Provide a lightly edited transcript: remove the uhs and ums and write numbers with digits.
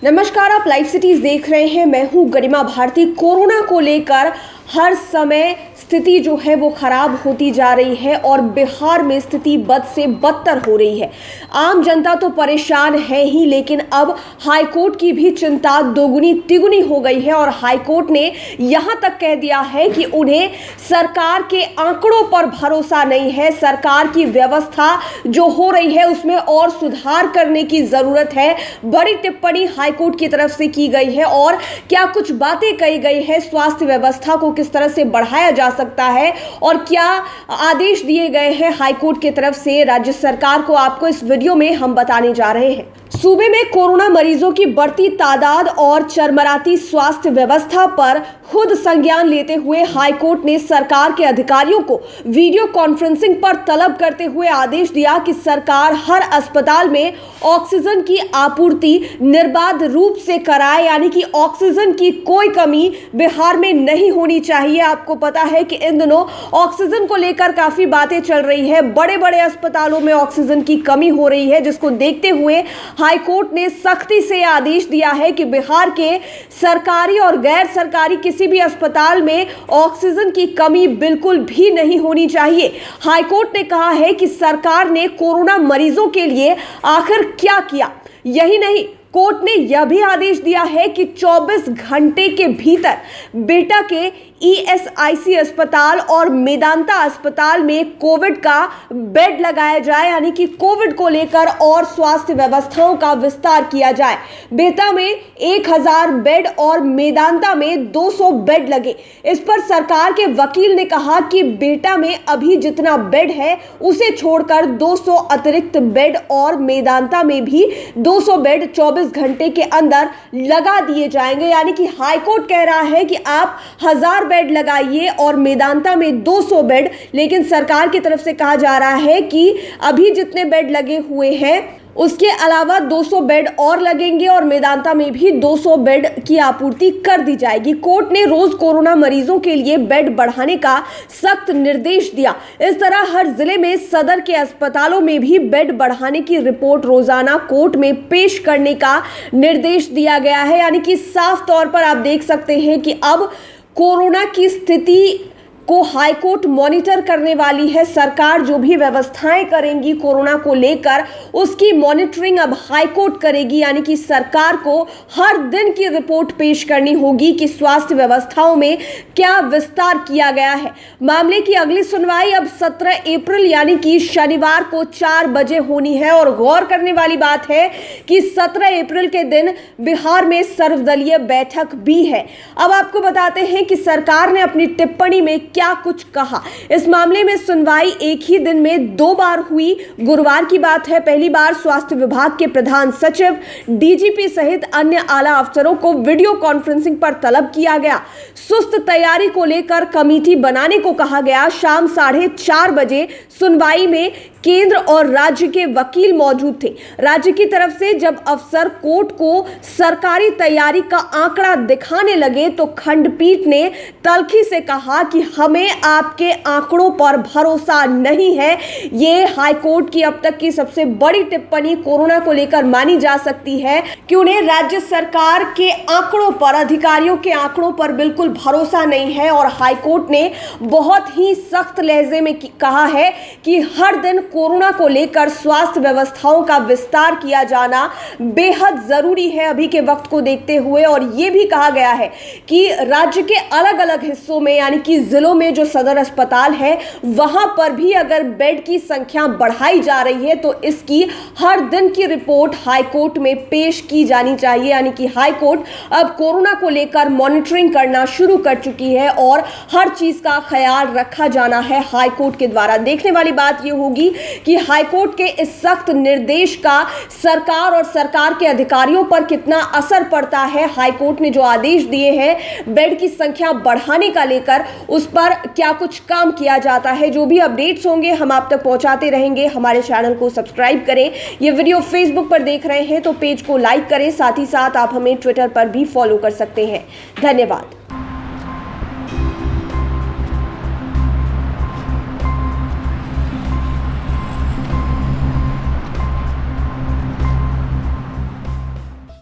नमस्कार, आप live cities देख रहे हैं। मैं हूं गरिमा भारती। कोरोना को लेकर हर समय स्थिति जो है वो खराब होती जा रही है और बिहार में स्थिति बद से बदतर हो रही है। आम जनता तो परेशान है ही, लेकिन अब हाईकोर्ट की भी चिंता दोगुनी तिगुनी हो गई है और हाईकोर्ट ने यहां तक कह दिया है कि उन्हें सरकार के आंकड़ों पर भरोसा नहीं है। सरकार की व्यवस्था जो हो रही है उसमें और सुधार करने की जरूरत है। बड़ी टिप्पणी हाईकोर्ट की तरफ से की गई है और क्या कुछ बातें कही गई है, स्वास्थ्य व्यवस्था को किस तरह से बढ़ाया जा सकता है और क्या आदेश दिए गए हैं हाईकोर्ट की तरफ से राज्य सरकार को, आपको इस वीडियो में हम बताने जा रहे हैं। सूबे में कोरोना मरीजों की बढ़ती तादाद और चरमराती स्वास्थ्य व्यवस्था पर खुद संज्ञान लेते हुए हाईकोर्ट ने सरकार के अधिकारियों को वीडियो कॉन्फ्रेंसिंग पर तलब करते हुए आदेश दिया कि सरकार हर अस्पताल में ऑक्सीजन की आपूर्ति निर्बाध रूप से कराए, यानी कि ऑक्सीजन की कोई कमी बिहार में नहीं होनी चाहिए। आपको पता है कि इन दिनों ऑक्सीजन को लेकर काफी बातें चल रही है। बड़े बड़े अस्पतालों में ऑक्सीजन की कमी हो रही है, जिसको देखते हुए हाईकोर्ट ने सख्ती से आदेश दिया है कि बिहार के सरकारी और गैर सरकारी किसी भी अस्पताल में ऑक्सीजन की कमी बिल्कुल भी नहीं होनी चाहिए। हाईकोर्ट ने कहा है कि सरकार ने कोरोना मरीजों के लिए आखिर क्या किया। यही नहीं, कोर्ट ने यह भी आदेश दिया है कि 24 घंटे के भीतर बेटा के ईएसआईसी अस्पताल और मेदांता अस्पताल में कोविड का बेड लगाया जाए, यानी कि कोविड को लेकर और स्वास्थ्य व्यवस्थाओं का विस्तार किया जाए। बेटा में 1000 बेड और मेदांता में 200 बेड लगे। इस पर सरकार के वकील ने कहा कि बेटा में अभी जितना बेड है उसे छोड़कर 200 अतिरिक्त बेड और मेदांता में भी 200 बेड 24 घंटे के अंदर लगा दिए जाएंगे। यानी कि हाईकोर्ट कह रहा है कि आप 1000 बेड लगाइए और मेदांता में 200 बेड, लेकिन सरकार की तरफ से कहा जा रहा है कि अभी जितने बेड लगे हुए हैं उसके अलावा 200 बेड और लगेंगे और मेदांता में भी 200 बेड की आपूर्ति कर दी जाएगी। कोर्ट ने रोज कोरोना मरीजों के लिए बेड बढ़ाने का सख्त निर्देश दिया। इस तरह हर जिले में सदर के अस्पतालों में भी बेड बढ़ाने की रिपोर्ट रोजाना कोर्ट में पेश करने का निर्देश दिया गया है। यानी कि साफ तौर पर आप देख सकते हैं कि अब कोरोना की स्थिति को हाईकोर्ट मॉनिटर करने वाली है। सरकार जो भी व्यवस्थाएं करेंगी कोरोना को लेकर उसकी मॉनिटरिंग अब हाईकोर्ट करेगी। यानी कि सरकार को हर दिन की रिपोर्ट पेश करनी होगी कि स्वास्थ्य व्यवस्थाओं में क्या विस्तार किया गया है। मामले की अगली सुनवाई अब 17 अप्रैल यानी कि शनिवार को 4 बजे होनी है और गौर करने वाली बात है कि 17 अप्रैल के दिन बिहार में सर्वदलीय बैठक भी है। अब आपको बताते हैं कि सरकार ने अपनी टिप्पणी में क्या कुछ कहा। इस मामले में सुनवाई एक ही दिन में 2 बार हुई। गुरुवार की बात है। पहली बार स्वास्थ्य विभाग के प्रधान सचिव, डीजीपी सहित अन्य आला अफसरों को वीडियो कॉन्फ्रेंसिंग पर तलब किया गया। सुस्त तैयारी को लेकर कमेटी बनाने को कहा गया। शाम 4:30 बजे सुनवाई में केंद्र और राज्य के वकील मौजूद थे। राज्य की तरफ से जब अफसर कोर्ट को सरकारी तैयारी का आंकड़ा दिखाने लगे तो खंडपीठ ने तल्खी से कहा कि हमें आपके आंकड़ों पर भरोसा नहीं है। ये हाईकोर्ट की अब तक की सबसे बड़ी टिप्पणी कोरोना को लेकर मानी जा सकती है कि उन्हें राज्य सरकार के आंकड़ों पर, अधिकारियों के आंकड़ों पर बिल्कुल भरोसा नहीं है। और हाईकोर्ट ने बहुत ही सख्त लहजे में कहा है कि हर दिन कोरोना को लेकर स्वास्थ्य व्यवस्थाओं का विस्तार किया जाना बेहद जरूरी है अभी के वक्त को देखते हुए। और यह भी कहा गया है कि राज्य के अलग अलग हिस्सों में, यानी कि जिलों में जो सदर अस्पताल है वहां पर भी अगर बेड की संख्या बढ़ाई जा रही है तो इसकी हर दिन की रिपोर्ट हाईकोर्ट में पेश की जानी चाहिए। यानी कि हाईकोर्ट अब कोरोना को लेकर मॉनिटरिंग करना शुरू कर चुकी है और हर चीज का ख्याल रखा जाना है हाईकोर्ट के द्वारा। देखने वाली बात यह होगी कि हाईकोर्ट के इस सख्त निर्देश का सरकार और सरकार के अधिकारियों पर कितना असर पड़ता है। हाईकोर्ट ने जो आदेश दिए हैं बेड की संख्या बढ़ाने का लेकर, उस पर क्या कुछ काम किया जाता है। जो भी अपडेट्स होंगे हम आप तक पहुंचाते रहेंगे। हमारे चैनल को सब्सक्राइब करें। ये वीडियो फेसबुक पर देख रहे हैं तो पेज को लाइक करें, साथ ही साथ आप हमें ट्विटर पर भी फॉलो कर सकते हैं। धन्यवाद।